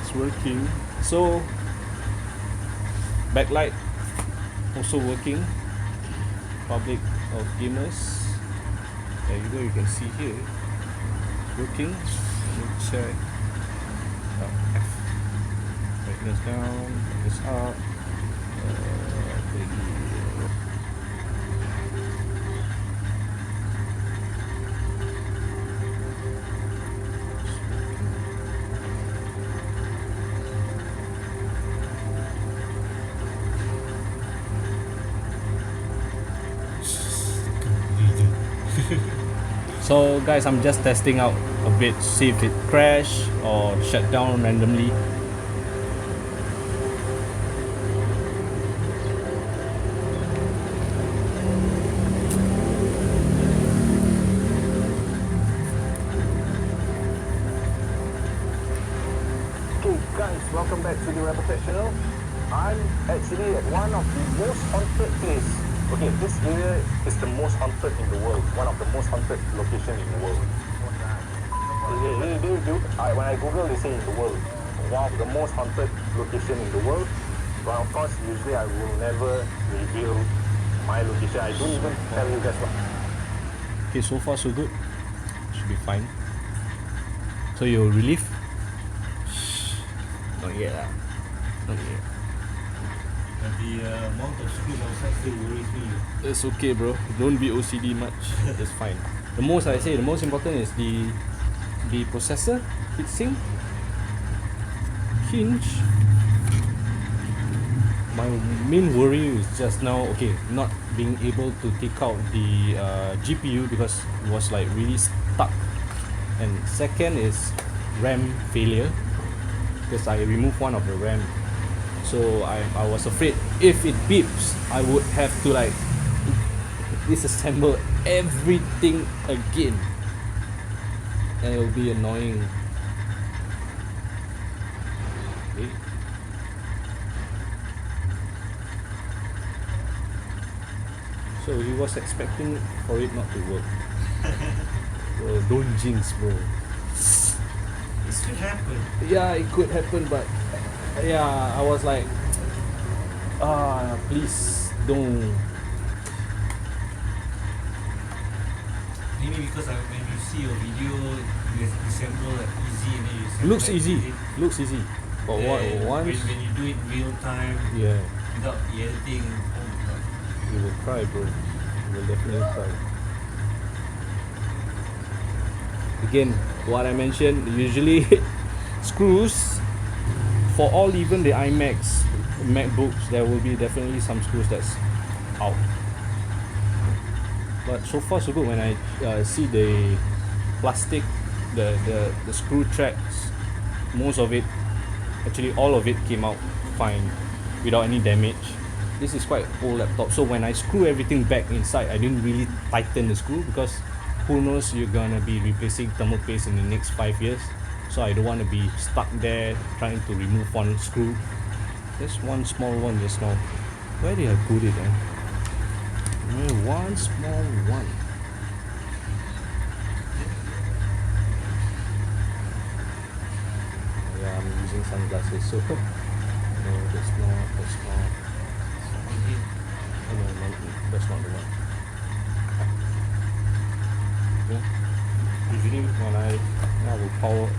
It's working. So backlight also working. Public of gamers. There you go. You can see here. Working. Let me check. F. Brightness down. Brightness up. So guys, I'm just testing out a bit, see if it crash or shut down randomly. Okay guys, welcome back to the Rebel Tech channel. I'm actually at one of the most haunted place. Okay, this area is the most haunted in the world. One of the most haunted location in the world. When I Google, they say in the world. One of the most haunted location in the world. But of course, usually I will never reveal my location. I don't even tell you guys what. Okay, so far so good. Should be fine. So you're relief? Not yet lah. Not yet. But the amount of screws outside still worries me. It's okay, bro. Don't be OCD much. It's fine. The most important is the processor, heatsink, hinge. My main worry is just now, okay, not being able to take out the GPU because it was like really stuck. And second is RAM failure because I removed one of the RAM. So I was afraid if it beeps, I would have to like disassemble everything again, and it will be annoying. Okay. So he was expecting for it not to work. Bro, don't jinx, bro. This could happen. Yeah, it could happen, but yeah, I was like, please don't. Maybe because when you see your video, you assemble like easy and then you assemble Looks like easy, but Then once, when you do it real time yeah, without the editing, oh my god. you will cry, bro. You will definitely cry. Again, what I mentioned, usually screws for all, even the iMacs, MacBooks, there will be definitely some screws that's out. But so far so good. When I see the plastic, the screw tracks, most of it, actually all of it came out fine without any damage. This is quite old laptop, so when I screw everything back inside, I didn't really tighten the screw because who knows, you're gonna be replacing thermal paste in the next 5 years. So I don't want to be stuck there trying to remove one screw. There's one small one just now. Where did I put it? One small one. Yeah, I'm using sunglasses, so no, that's not. Okay. Oh, no, that's not the one. Okay. Usually when I will power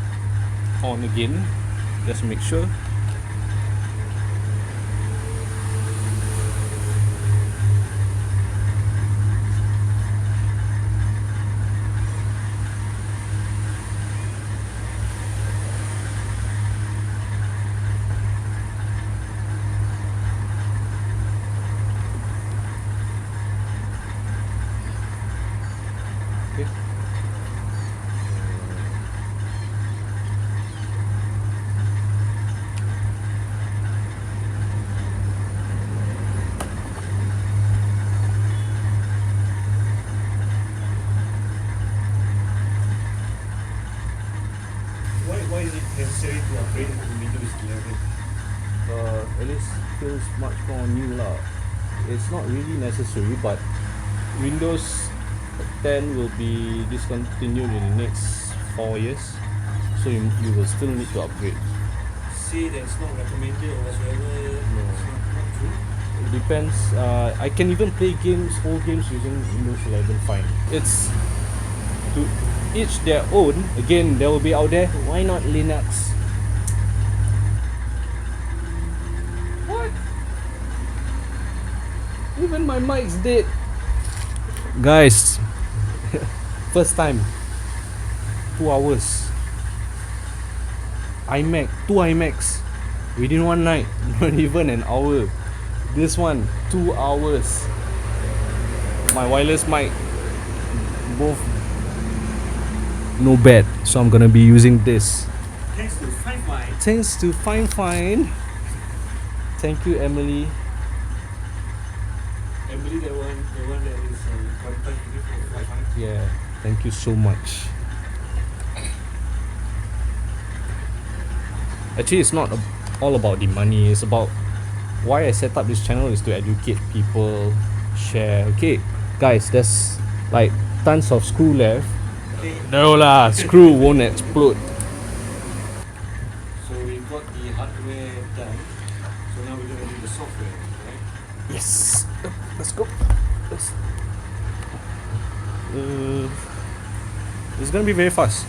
on again, just make sure. Okay. why is it necessary to upgrade to Windows 11? At least feels much more new lah. It's not really necessary, but Windows 10 will be discontinued in the next 4 years, so you will still need to upgrade. Say that it's not recommended or whatsoever. No. It's not true. It depends. I can even play games, old games using Windows 11 fine. It's to each their own. Again, there will be out there. Why not Linux? What? Even my mic's dead. Guys, first time. 2 hours. iMac, 2 iMacs within one night, not even an hour. This one, 2 hours. My wireless mic, both no bad, so I'm gonna be using this. Thanks to Fi-Fi. Thanks to Fine. Thank you, Emily. Emily, the one that is contacting you for Fi-Fi. Yeah, thank you so much. Actually, it's not all about the money. It's about why I set up this channel is to educate people, share. Okay, guys, there's like tons of screw left. Okay. No lah, screw won't explode. So we got the hardware done. So now we're gonna do the software, right? Yes, let's go. Let's, it's gonna be very fast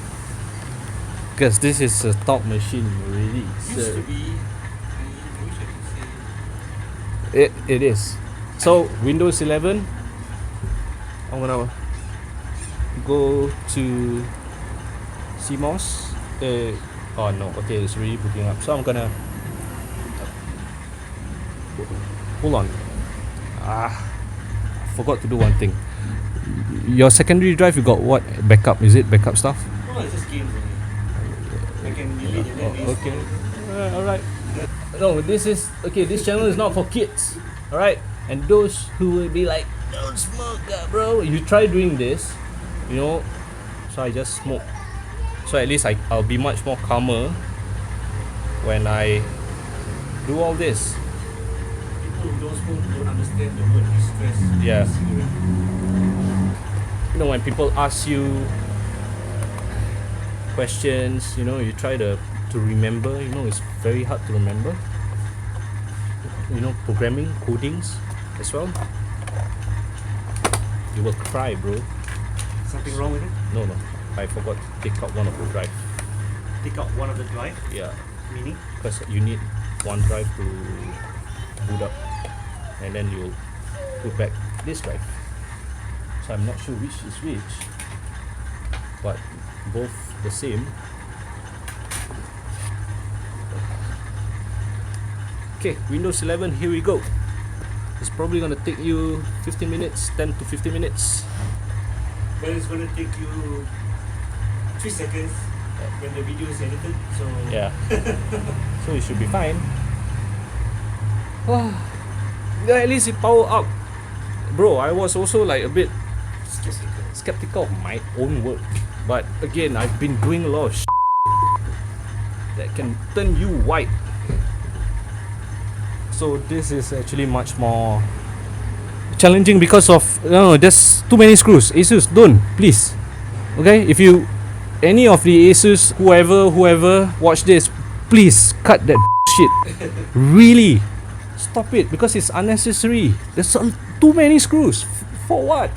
because this is a top machine already. Used to be. I wish I could say. It is. So Windows 11, I'm gonna go to CMOS. Oh no, okay, it's really booting up. So I'm gonna hold on. I forgot to do one thing. Your secondary drive, you got what backup? Is it backup stuff? No, it's just games only. I can delete and then Okay. Alright. No, this is okay. This channel is not for kids. Alright. And those who will be like, don't smoke, bro. You try doing this, you know. So I just smoke. So at least I'll be much more calmer when I do all this. People who don't smoke don't understand the word distress. Yeah. Cigarette. You know, when people ask you questions, you know, you try to remember. You know, it's very hard to remember. You know, programming, codings as well. You will cry, bro. Something wrong with it? No, I forgot to take out one of the drive. Take out one of the drive, Yeah, meaning because you need one drive to boot up, and then you'll put back this drive. So I'm not sure which is which, but both the same. Okay, Windows 11, here we go. It's probably gonna take you 15 minutes, 10 to 15 minutes. but it's going to take you 3 seconds when the video is edited. So Yeah. So it should be fine. Yeah, at least it power up. Bro, I was also like a bit skeptical of my own work. But again, I've been doing a lot of that can turn you white. So this is actually much more challenging because of there's too many screws. Asus, don't, please. Okay, if you any of the Asus whoever watch this, please cut that shit. Really, stop it because it's unnecessary. There's too many screws. For what?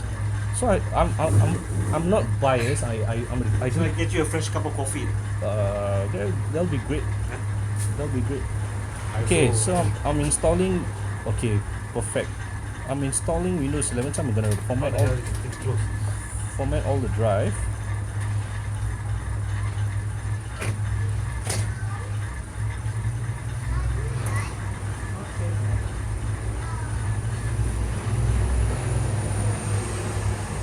So I'm not biased. I So I get you a fresh cup of coffee. that'll be great. That'll be great. Okay, so I'm installing. Okay, perfect. I'm installing Windows 11. So I'm gonna format all the drive.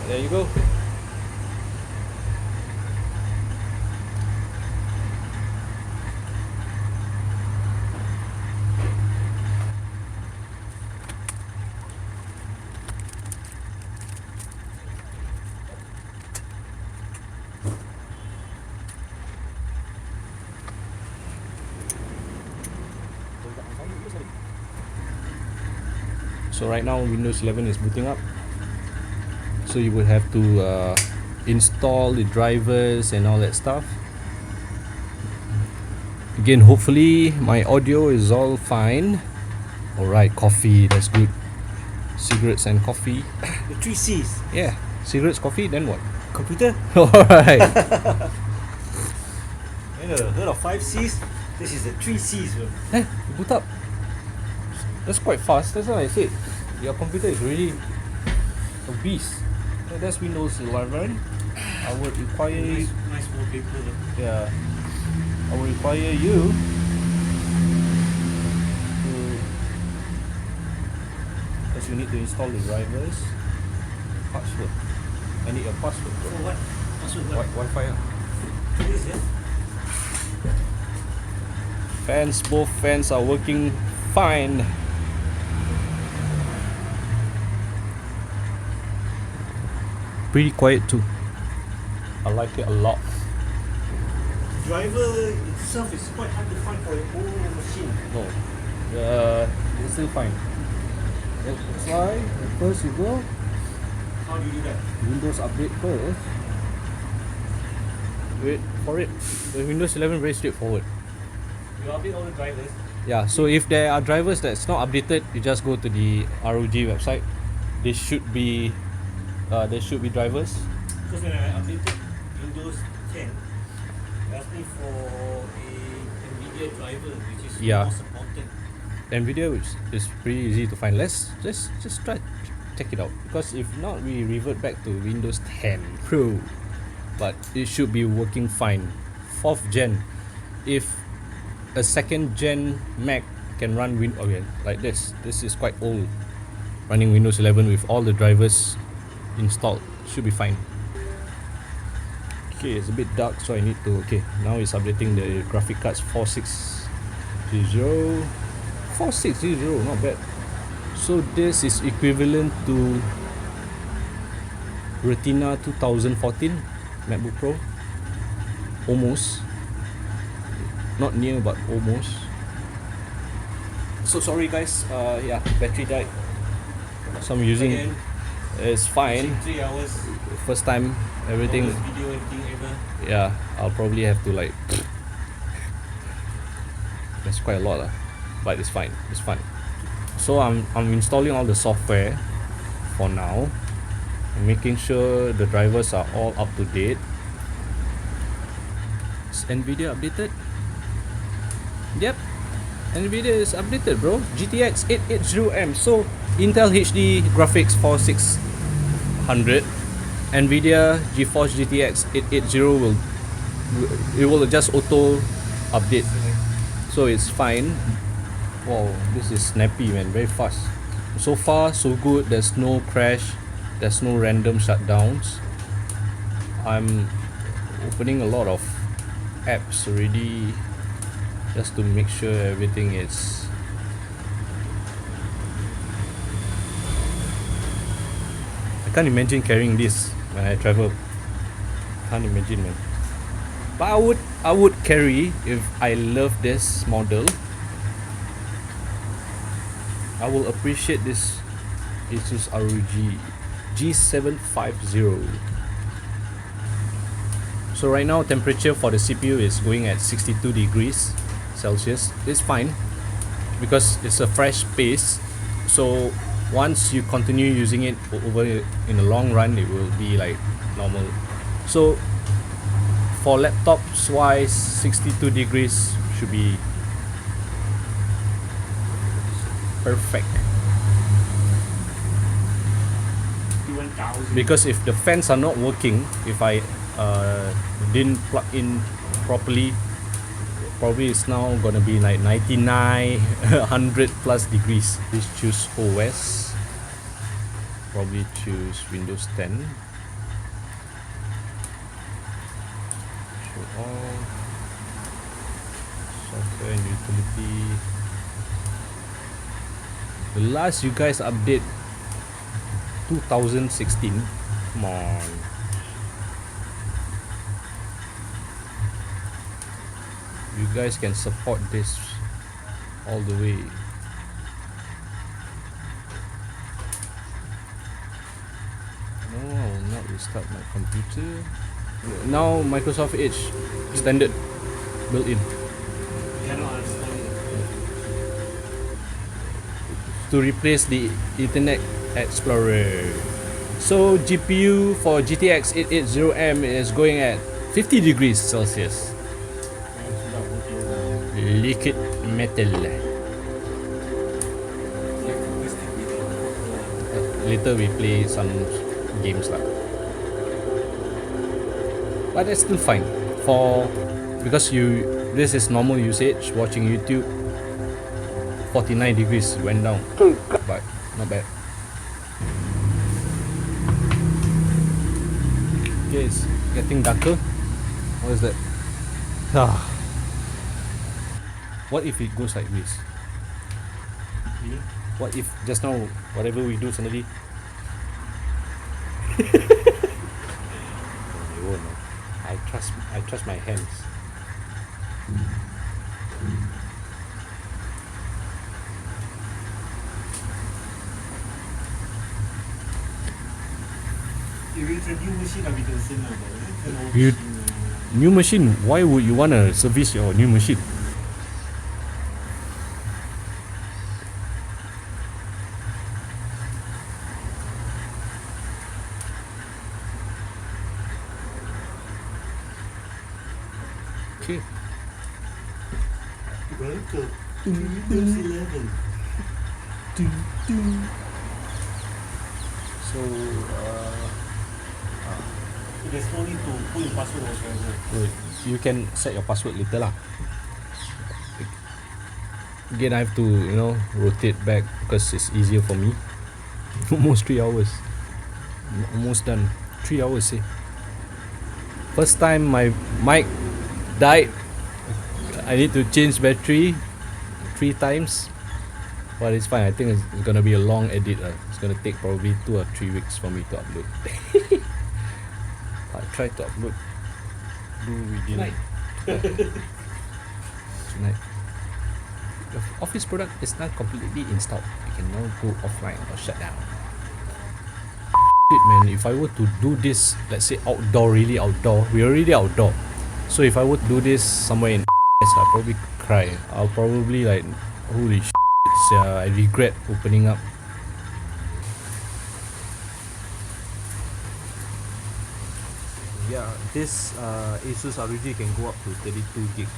There you go. So right now Windows 11 is booting up, so you would have to install the drivers and all that stuff. Again, hopefully my audio is all fine. Alright, coffee, that's good. Cigarettes and coffee. The 3 C's. Yeah, cigarettes, coffee, then what? Computer. Alright. You know, heard of 5 C's? This is the 3 C's, bro. Boot up. That's quite fast. That's what I said. Your computer is really a beast. So that's Windows 11. I would require Nice wallpaper, though. yeah. I will require you to, because you need to install the drivers. Password. I need your password. For what? Password what? Wi-Fi. For this, yeah? Fans, both fans are working fine. Pretty quiet too. I like it a lot. Driver itself is quite hard to find for your own machine. No, it's still fine. That's why first you go How do you do that? Windows update first. Wait for it. The Windows 11 very straightforward. You update all the drivers. Yeah, so if there are drivers that's not updated, you just go to the ROG website. There should be drivers. Because when I updated Windows 10, it asked me for a NVIDIA driver, which is Yeah. more supported. NVIDIA, which is pretty easy to find. Let's just try check it out, because if not, we revert back to Windows 10 Pro. But it should be working fine. 4th gen. If a 2nd gen Mac can run like this is quite old. Running Windows 11 with all the drivers installed should be fine. Okay, it's a bit dark, so I need to. Okay, now it's updating the graphic cards. 4600, not bad. So this is equivalent to Retina 2014 MacBook Pro. Almost, not near, but almost. So sorry guys, yeah, battery died, so I'm using Again, it's fine. 3 hours. First time, everything. Longest video editing ever. Yeah, I'll probably have to like that's quite a lot, but it's fine, it's fun. So I'm installing all the software for now. I'm making sure the drivers are all up to date. Is NVIDIA updated? Yep, NVIDIA is updated, bro. GTX 880M. So Intel HD graphics 4600, NVIDIA GeForce GTX 880 will just auto update, so it's fine. Wow, this is snappy, man, very fast. So far so good. There's no crash, there's no random shutdowns. I'm opening a lot of apps already just to make sure everything is I can't imagine carrying this when I travel. Can't imagine, man. But I would carry if I love this model. I will appreciate this Asus ROG G750. So right now temperature for the CPU is going at 62 degrees Celsius. It's fine because it's a fresh paste. So once you continue using it over in the long run, it will be like normal. So for laptops wise, 62 degrees should be perfect. 51,000. Because if the fans are not working, if I didn't plug in properly, probably it's now gonna be like 99 100 plus degrees. Please choose OS, probably choose Windows 10. Show all software and utility. The last you guys update 2016. Come on. You guys can support this all the way. start my computer. Now Microsoft Edge standard built in. Cannot understand it. To replace the Internet Explorer. So GPU for GTX 880M is going at 50 degrees Celsius. Liquid metal. Later we play some games lah. But that's still fine for because this is normal usage watching YouTube. 49 degrees went down, but not bad. Okay, it's getting darker. What is that? What if it goes like this? What if just now whatever we do suddenly it won't. I trust my hands. If it's a new machine, I'll be concerned about it. You- New machine, why would you wanna service your new machine? Okay. Welcome to Windows 11. So There's no need to put your password whatsoever. wait, you can set your password later lah. Again, I have to rotate back because it's easier for me. Almost 3 hours. Almost done. 3 hours. First time my mic died. I need to change battery 3 times. But it's fine. I think it's gonna be a long edit. It's gonna take probably 2 or 3 weeks for me to upload. I try to upload. Do within Tonight. tonight. The Office product is not completely installed. You can now go offline or shut down. Shit, man, if I were to do this, let's say outdoor, really outdoor, we're already outdoor. So if I were to do this somewhere in I'll probably cry. I'll probably like, holy shit, I regret opening up. Yeah, this Asus ROG can go up to 32 gig.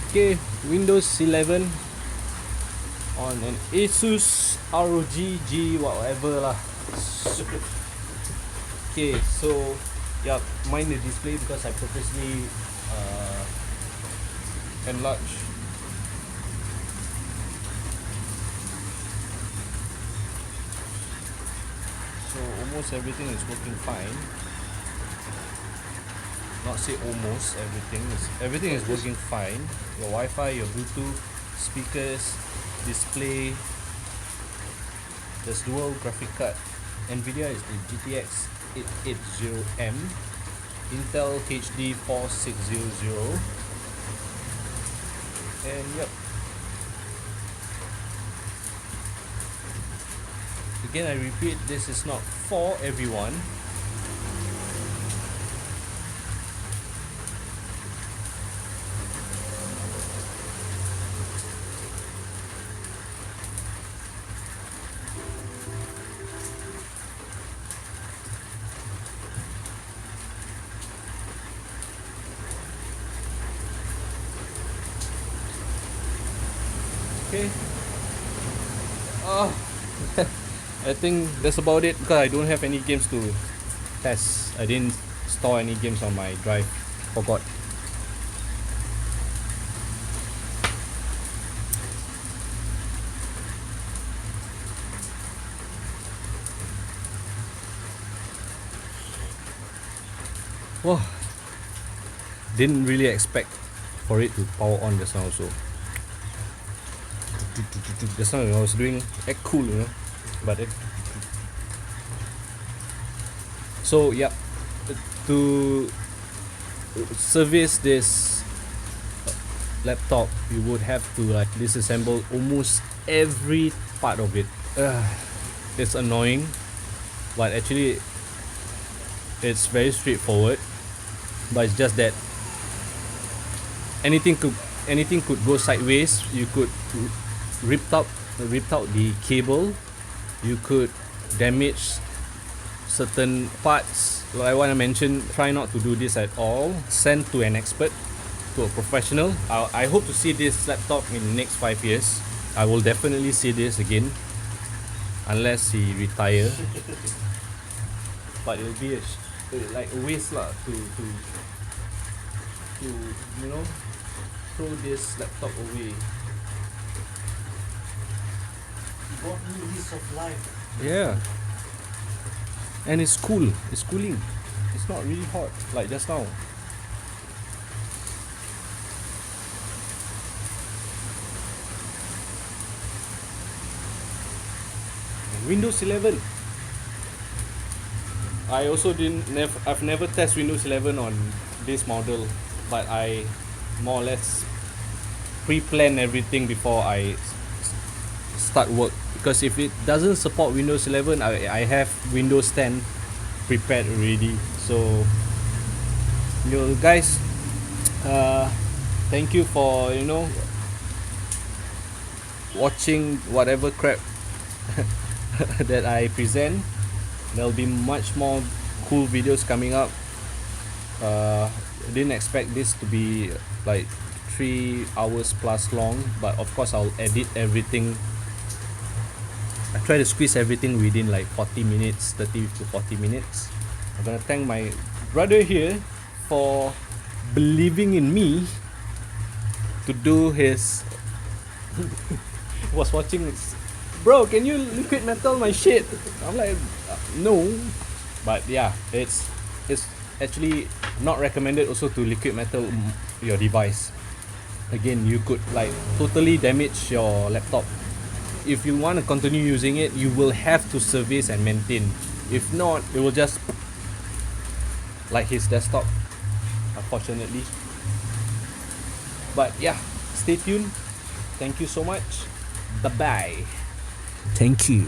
Okay, Windows 11 on an Asus ROG G whatever lah. Okay, so yeah, mind the display because I purposely enlarge. So almost everything is working fine. Not say almost everything is working fine. Your Wi-Fi, your Bluetooth, speakers, display. There's dual graphic card. Nvidia is the GTX 880M, Intel HD 4600, and yep, Again, I repeat, this is not for everyone. Okay. I think that's about it because I don't have any games to test. I didn't store any games on my drive. Forgot. Wow. Didn't really expect for it to power on just now also. Just now I was doing act cool, you know, but so yeah, to service this laptop you would have to like disassemble almost every part of it. It's annoying, but actually it's very straightforward, but it's just that anything could go sideways. You could ripped out the cable, you could damage certain parts. Like I want to mention, try not to do this at all. Send to an expert, to a professional. I hope to see this laptop in the next 5 years. I will definitely see this again unless he retire. But it'll be like a waste lah to you know, throw this laptop away. What new lease of life? Yeah. And it's cool. It's cooling. It's not really hot like just now. Windows 11. I also I've never tested Windows 11 on this model, but I more or less pre-plan everything before I start work, because if it doesn't support Windows 11, I have Windows 10 prepared already. So you know, guys, thank you for, you know, watching whatever crap that I present. There'll be much more cool videos coming up. Didn't expect this to be like 3 hours plus long, but of course I'll edit everything. I try to squeeze everything within like 40 minutes, 30 to 40 minutes. I'm gonna thank my brother here for believing in me to do his was watching, bro, can you liquid metal my shit? I'm like, no. But yeah, it's actually not recommended also to liquid metal your device. Again, you could like totally damage your laptop. If you want to continue using it, you will have to service and maintain. If not, it will just like his desktop, unfortunately. But yeah, stay tuned. Thank you so much. Bye bye. Thank you.